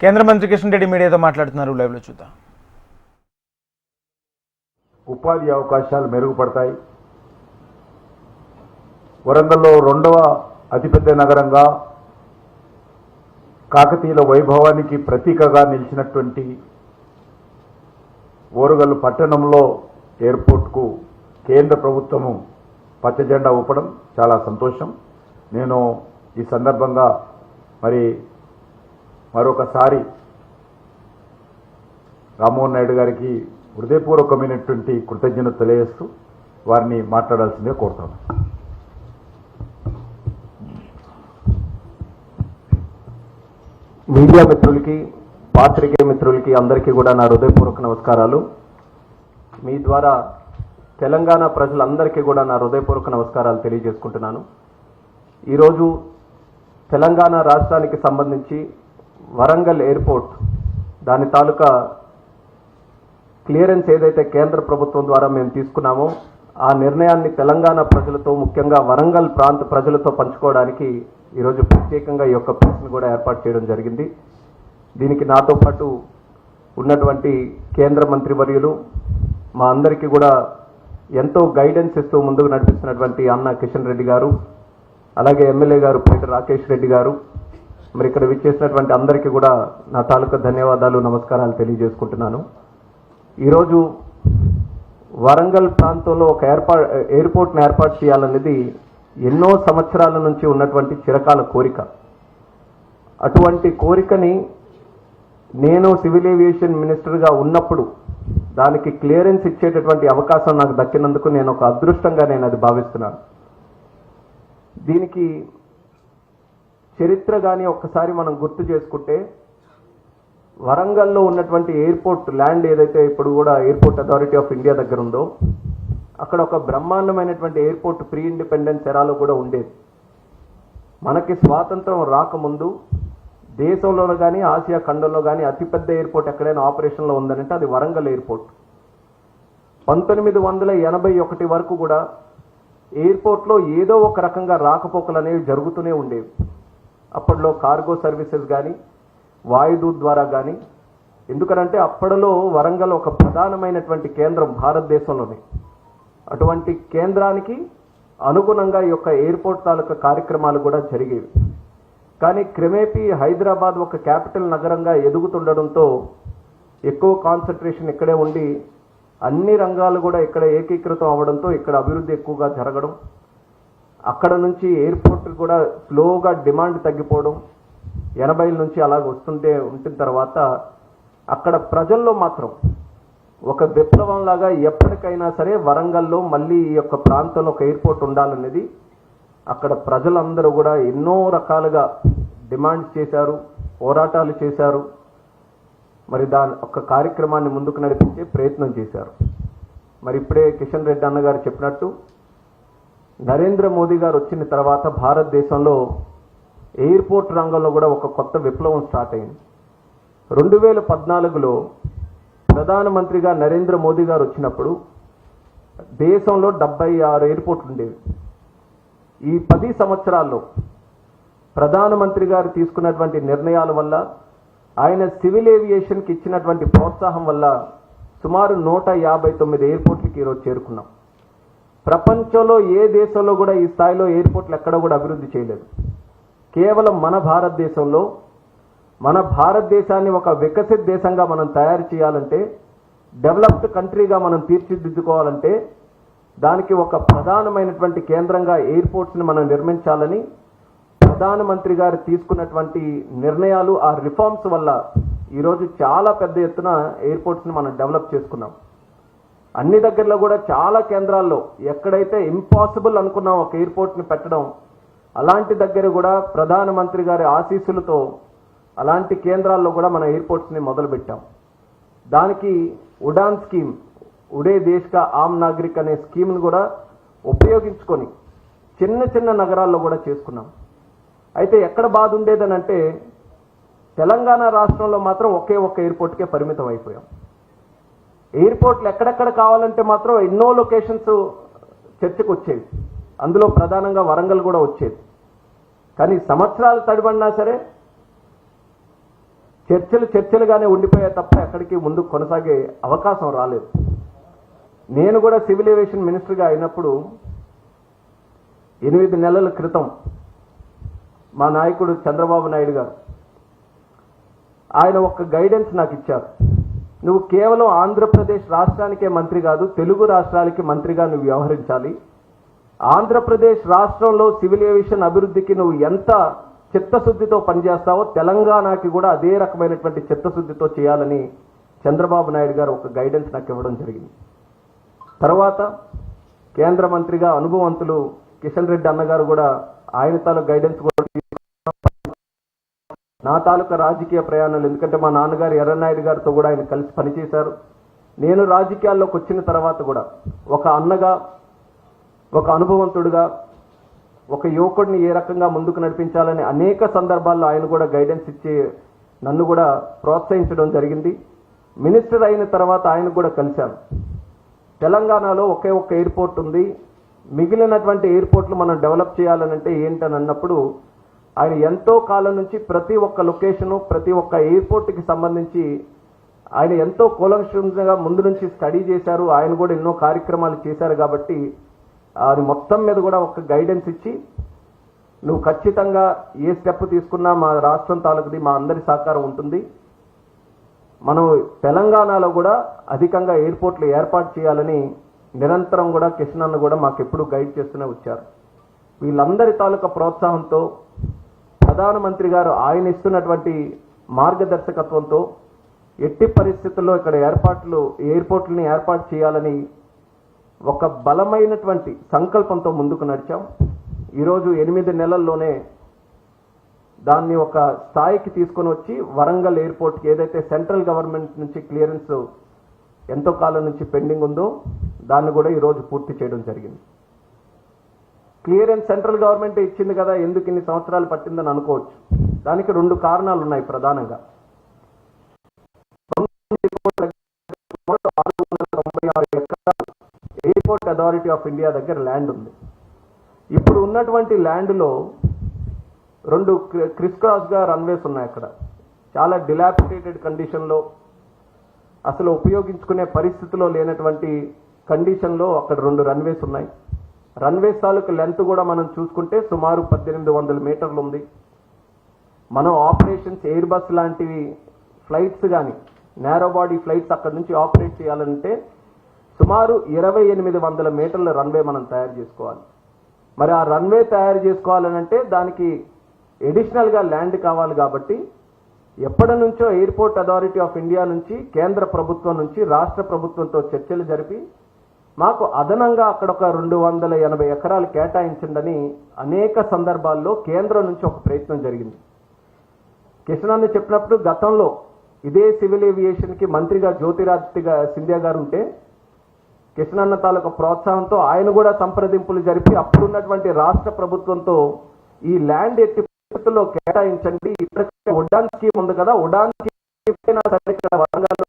కేంద్ర మంత్రి కిషన్ రెడ్డి మీడియాతో మాట్లాడుతున్నారు. లైవ్లో చూద్దాం. ఉపాధి అవకాశాలు మెరుగుపడతాయి. వరంగల్లో రెండవ అతిపెద్ద నగరంగా కాకతీయుల వైభవానికి ప్రతీకగా నిలిచినటువంటి ఓరుగల్లు పట్టణంలో ఎయిర్పోర్ట్కు కేంద్ర ప్రభుత్వము పచ్చజెండా ఊపడం చాలా సంతోషం. నేను ఈ సందర్భంగా మరొకసారి రామ్మోహన్ నాయుడు గారికి హృదయపూర్వకమైనటువంటి కృతజ్ఞతలు తెలియజేస్తూ వారిని మాట్లాడాల్సిందే కోరుతాను. మీడియా మిత్రులకి, పాత్రికేయ మిత్రులకి అందరికీ కూడా నా హృదయపూర్వక నమస్కారాలు. మీ ద్వారా తెలంగాణ ప్రజలందరికీ కూడా నా హృదయపూర్వక నమస్కారాలు తెలియజేసుకుంటున్నాను. ఈరోజు తెలంగాణ రాష్ట్రానికి సంబంధించి వరంగల్ ఎయిర్పోర్ట్ దాని తాలూకా క్లియరెన్స్ ఏదైతే కేంద్ర ప్రభుత్వం ద్వారా మేము తీసుకున్నామో ఆ నిర్ణయాన్ని తెలంగాణ ప్రజలతో, ముఖ్యంగా వరంగల్ ప్రాంత ప్రజలతో పంచుకోవడానికి ఈరోజు ప్రత్యేకంగా ఈ యొక్క ప్రెస్ను కూడా ఏర్పాటు చేయడం జరిగింది. దీనికి నాతో పాటు ఉన్నటువంటి కేంద్ర మంత్రివర్యులు, మా అందరికీ కూడా ఎంతో గైడెన్స్ ఇస్తూ ముందుకు నడిపిస్తున్నటువంటి అన్న కిషన్ రెడ్డి గారు, అలాగే ఎమ్మెల్యే గారు పేట రాకేష్ రెడ్డి గారు, మరి ఇక్కడ విచ్చేసినటువంటి అందరికీ కూడా నా తాలూకా ధన్యవాదాలు, నమస్కారాలు తెలియజేసుకుంటున్నాను. ఈరోజు వరంగల్ ప్రాంతంలో ఒక ఎయిర్పోర్ట్ని ఏర్పాటు చేయాలనేది ఎన్నో సంవత్సరాల నుంచి ఉన్నటువంటి చిరకాల కోరిక. అటువంటి కోరికని నేను సివిల్ ఏవియేషన్ మినిస్టర్గా ఉన్నప్పుడు దానికి క్లియరెన్స్ ఇచ్చేటటువంటి అవకాశం నాకు దక్కినందుకు నేను ఒక అదృష్టంగా నేను అది భావిస్తున్నాను. దీనికి చరిత్ర కానీ ఒక్కసారి మనం గుర్తు చేసుకుంటే, వరంగల్లో ఉన్నటువంటి ఎయిర్పోర్ట్ ల్యాండ్ ఏదైతే ఇప్పుడు కూడా ఎయిర్పోర్ట్ అథారిటీ ఆఫ్ ఇండియా దగ్గర ఉందో, అక్కడ ఒక బ్రహ్మాండమైనటువంటి ఎయిర్పోర్ట్ ప్రీ ఇండిపెండెన్స్ ఎరాలో కూడా ఉండేది. మనకి స్వాతంత్రం రాకముందు దేశంలో కానీ ఆసియా ఖండంలో కానీ అతిపెద్ద ఎయిర్పోర్ట్ ఎక్కడైనా ఆపరేషన్లో ఉందనంటే అది వరంగల్ ఎయిర్పోర్ట్. 1981 వరకు కూడా ఎయిర్పోర్ట్లో ఏదో ఒక రకంగా రాకపోకలు అనేవి జరుగుతూనే ఉండేవి. అప్పట్లో కార్గో సర్వీసెస్ కానీ, వాయుదూత్ ద్వారా కానీ. ఎందుకనంటే అప్పటిలో వరంగల్ ఒక ప్రధానమైనటువంటి కేంద్రం భారతదేశంలోనే. అటువంటి కేంద్రానికి అనుగుణంగా ఈ యొక్క ఎయిర్పోర్ట్ తాలూకా కార్యక్రమాలు కూడా జరిగేవి. కానీ క్రమేపీ హైదరాబాద్ ఒక క్యాపిటల్ నగరంగా ఎదుగుతుండడంతో ఎక్కువ కాన్సన్ట్రేషన్ ఇక్కడే ఉండి అన్ని రంగాలు కూడా ఇక్కడ ఏకీకృతం అవ్వడంతో ఇక్కడ అభివృద్ధి ఎక్కువగా జరగడం, అక్కడ నుంచి ఎయిర్పోర్ట్ కూడా స్లోగా డిమాండ్ తగ్గిపోవడం, 80ల నుంచి అలాగ ఉంటున్న తర్వాత అక్కడ ప్రజల్లో మాత్రం ఒక విప్లవంలాగా ఎప్పటికైనా సరే వరంగల్లో మళ్ళీ ఈ యొక్క ప్రాంతంలో ఒక ఎయిర్పోర్ట్ ఉండాలనేది అక్కడ ప్రజలందరూ కూడా ఎన్నో రకాలుగా డిమాండ్ చేశారు, పోరాటాలు చేశారు. మరి దాని ఒక కార్యక్రమాన్ని ముందుకు నడిపించే ప్రయత్నం చేశారు. మరి ఇప్పుడే కిషన్ రెడ్డి అన్నగారు చెప్పినట్టు నరేంద్ర మోదీ గారు వచ్చిన తర్వాత భారతదేశంలో ఎయిర్పోర్ట్ రంగంలో కూడా ఒక కొత్త విప్లవం స్టార్ట్ అయింది. 2014లో ప్రధానమంత్రిగా నరేంద్ర మోదీ గారు వచ్చినప్పుడు దేశంలో 76 ఎయిర్పోర్ట్లు ఉండేవి. ఈ 10 సంవత్సరాల్లో ప్రధానమంత్రి గారు తీసుకున్నటువంటి నిర్ణయాల వల్ల, ఆయన సివిల్ ఏవియేషన్కి ఇచ్చినటువంటి ప్రోత్సాహం వల్ల సుమారు 159 ఎయిర్పోర్ట్లకి ఈరోజు చేరుకున్నాం. ప్రపంచంలో ఏ దేశంలో కూడా ఈ స్థాయిలో ఎయిర్పోర్ట్లు ఎక్కడ కూడా అభివృద్ధి చేయలేదు. కేవలం మన భారతదేశంలో, మన భారతదేశాన్ని ఒక వికసిత దేశంగా మనం తయారు చేయాలంటే, డెవలప్డ్ కంట్రీగా మనం తీర్చిదిద్దుకోవాలంటే దానికి ఒక ప్రధానమైనటువంటి కేంద్రంగా ఎయిర్పోర్ట్స్ని మనం నిర్మించాలని ప్రధానమంత్రి గారు తీసుకున్నటువంటి నిర్ణయాలు, ఆ రిఫార్మ్స్ వల్ల ఈరోజు చాలా పెద్ద ఎత్తున ఎయిర్పోర్ట్స్ని మనం డెవలప్ చేసుకున్నాం. అన్ని దగ్గరలో కూడా చాలా కేంద్రాల్లో ఎక్కడైతే ఇంపాసిబుల్ అనుకున్నాం ఒక ఎయిర్పోర్ట్ని పెట్టడం, అలాంటి దగ్గర కూడా ప్రధానమంత్రి గారి ఆశీస్సులతో అలాంటి కేంద్రాల్లో కూడా మన ఎయిర్పోర్ట్స్ని మొదలుపెట్టాం. దానికి ఉడాన్ స్కీమ్, ఉడే దేశ్ కా ఆమ్ నాగరిక్ అనే స్కీమ్ను కూడా ఉపయోగించుకొని చిన్న చిన్న నగరాల్లో కూడా చేసుకున్నాం. అయితే ఎక్కడ బాధ ఉండేదనంటే తెలంగాణ రాష్ట్రంలో మాత్రం ఒకే ఒక్క ఎయిర్పోర్ట్కే పరిమితం అయిపోయాం. ఎయిర్పోర్ట్లు ఎక్కడెక్కడ కావాలంటే మాత్రం ఎన్నో లొకేషన్స్ చర్చకు వచ్చేవి. అందులో ప్రధానంగా వరంగల్ కూడా వచ్చేది. కానీ సంవత్సరాలు తడిబడినా సరే చర్చలుగానే ఉండిపోయాయి తప్ప ఎక్కడికి ముందుకు కొనసాగే అవకాశం రాలేదు. నేను కూడా సివిల్ ఏవియేషన్ మినిస్టర్గా అయినప్పుడు 8 నెలల క్రితం మా నాయకుడు చంద్రబాబు నాయుడు గారు ఆయన ఒక గైడెన్స్ నాకు ఇచ్చారు. నువ్వు కేవలం ఆంధ్రప్రదేశ్ రాష్ట్రానికే మంత్రి కాదు, తెలుగు రాష్ట్రాలకి మంత్రిగా నువ్వు వ్యవహరించాలి. ఆంధ్రప్రదేశ్ రాష్ట్రంలో సివిల్ ఏవియేషన్ అభివృద్ధికి నువ్వు ఎంత చిత్తశుద్ధితో పనిచేస్తావో తెలంగాణకి కూడా అదే రకమైనటువంటి చిత్తశుద్ధితో చేయాలని చంద్రబాబు నాయుడు గారు ఒక గైడెన్స్ నాకు ఇవ్వడం జరిగింది. తర్వాత కేంద్ర మంత్రిగా అనుభవవంతులు కిషన్ రెడ్డి అన్నగారు కూడా ఆయన తాలూకు గైడెన్స్ కూడా నా తాలూకా రాజకీయ ప్రయాణాలు, ఎందుకంటే మా నాన్నగారు ఎర్రనాయుడు గారితో కూడా ఆయన కలిసి పనిచేశారు. నేను రాజకీయాల్లోకి వచ్చిన తర్వాత కూడా ఒక అన్నగా, ఒక అనుభవవంతుడిగా, ఒక యువకుడిని ఏ రకంగా ముందుకు నడిపించాలని అనేక సందర్భాల్లో ఆయన కూడా గైడెన్స్ ఇచ్చి నన్ను కూడా ప్రోత్సహించడం జరిగింది. మినిస్టర్ అయిన తర్వాత ఆయన కూడా కలిశాను. తెలంగాణలో ఒకే ఒక్క ఎయిర్పోర్ట్ ఉంది, మిగిలినటువంటి ఎయిర్పోర్ట్లు మనం డెవలప్ చేయాలనంటే ఏంటని అన్నప్పుడు ఆయన ఎంతో కాలం నుంచి ప్రతి ఒక్క లొకేషను, ప్రతి ఒక్క ఎయిర్పోర్ట్కి సంబంధించి ఆయన ఎంతో కూలంకషంగా ముందు నుంచి స్టడీ చేశారు. ఆయన కూడా ఎన్నో కార్యక్రమాలు చేశారు. కాబట్టి అది మొత్తం మీద కూడా ఒక గైడెన్స్ ఇచ్చి నువ్వు ఖచ్చితంగా ఏ స్టెప్ తీసుకున్నా మా రాష్ట్రం తాలూకుది మా అందరి సహకారం ఉంటుంది, మనం తెలంగాణలో కూడా అధికంగా ఎయిర్పోర్ట్లు ఏర్పాటు చేయాలని నిరంతరం కూడా కిషన్ అన్న కూడా మాకు ఎప్పుడూ గైడ్ చేస్తూనే వచ్చారు. వీళ్ళందరి తాలూకా ప్రోత్సాహంతో ప్రధానమంత్రి గారు ఆయన ఇస్తున్నటువంటి మార్గదర్శకత్వంతో ఎట్టి పరిస్థితుల్లో ఇక్కడ ఎయిర్పోర్ట్లని ఏర్పాటు చేయాలని ఒక బలమైనటువంటి సంకల్పంతో ముందుకు నడిచాం. ఈరోజు 8 నెలల్లోనే దాన్ని ఒక స్థాయికి తీసుకొని వచ్చి వరంగల్ ఎయిర్పోర్ట్కి ఏదైతే సెంట్రల్ గవర్నమెంట్ నుంచి క్లియరెన్స్ ఎంతో కాలం నుంచి పెండింగ్ ఉందో దాన్ని కూడా ఈరోజు పూర్తి చేయడం జరిగింది. క్లియరెన్స్ సెంట్రల్ గవర్నమెంట్ ఇచ్చింది కదా, ఎందుకు ఇన్ని సంవత్సరాలు పట్టిందని అనుకోవచ్చు. దానికి 2 కారణాలు ఉన్నాయి ప్రధానంగా. 696 ఎకరాలు ఎయిర్పోర్ట్ అథారిటీ ఆఫ్ ఇండియా దగ్గర ల్యాండ్ ఉంది. ఇప్పుడు ఉన్నటువంటి ల్యాండ్లో 2 క్రిస్ క్రాస్గా రన్వేస్ ఉన్నాయి. అక్కడ చాలా డిలాపిడేటెడ్ కండిషన్లో, అసలు ఉపయోగించుకునే పరిస్థితిలో లేనటువంటి కండిషన్లో అక్కడ 2 రన్వేస్ ఉన్నాయి. రన్వేస్ తాలూకు లెంత్ కూడా మనం చూసుకుంటే సుమారు 1800 మీటర్లు ఉంది. మనం ఆపరేషన్స్ ఎయిర్ బస్ లాంటివి ఫ్లైట్స్ కానీ నేరో బాడీ ఫ్లైట్స్ అక్కడ నుంచి ఆపరేట్ చేయాలంటే సుమారు 2800 మీటర్ల రన్వే మనం తయారు చేసుకోవాలి. మరి ఆ రన్వే తయారు చేసుకోవాలనంటే దానికి ఎడిషనల్గా ల్యాండ్ కావాలి. కాబట్టి ఎప్పటి నుంచో ఎయిర్పోర్ట్ అథారిటీ ఆఫ్ ఇండియా నుంచి, కేంద్ర ప్రభుత్వం నుంచి రాష్ట్ర ప్రభుత్వంతో చర్చలు జరిపి మాకు అదనంగా అక్కడ ఒక 280 ఎకరాలు కేటాయించండి అనేక సందర్భాల్లో కేంద్రం నుంచి ఒక ప్రయత్నం జరిగింది. కిషన్ అన్న చెప్పినప్పుడు గతంలో ఇదే సివిల్ ఏవియేషన్కి మంత్రిగా జ్యోతిరాదిత్య సింధియా గారు ఉంటే కిషన్ అన్న తాలూకు ప్రోత్సాహంతో ఆయన కూడా సంప్రదింపులు జరిపి అప్పుడున్నటువంటి రాష్ట్ర ప్రభుత్వంతో ఈ ల్యాండ్ ఎట్టి పరిస్థితుల్లో కేటాయించండి, ఇప్పటికే ఉడాన్ స్కీమ్ ఉంది కదా, ఉడాన్ స్కీమ్ వరంగల్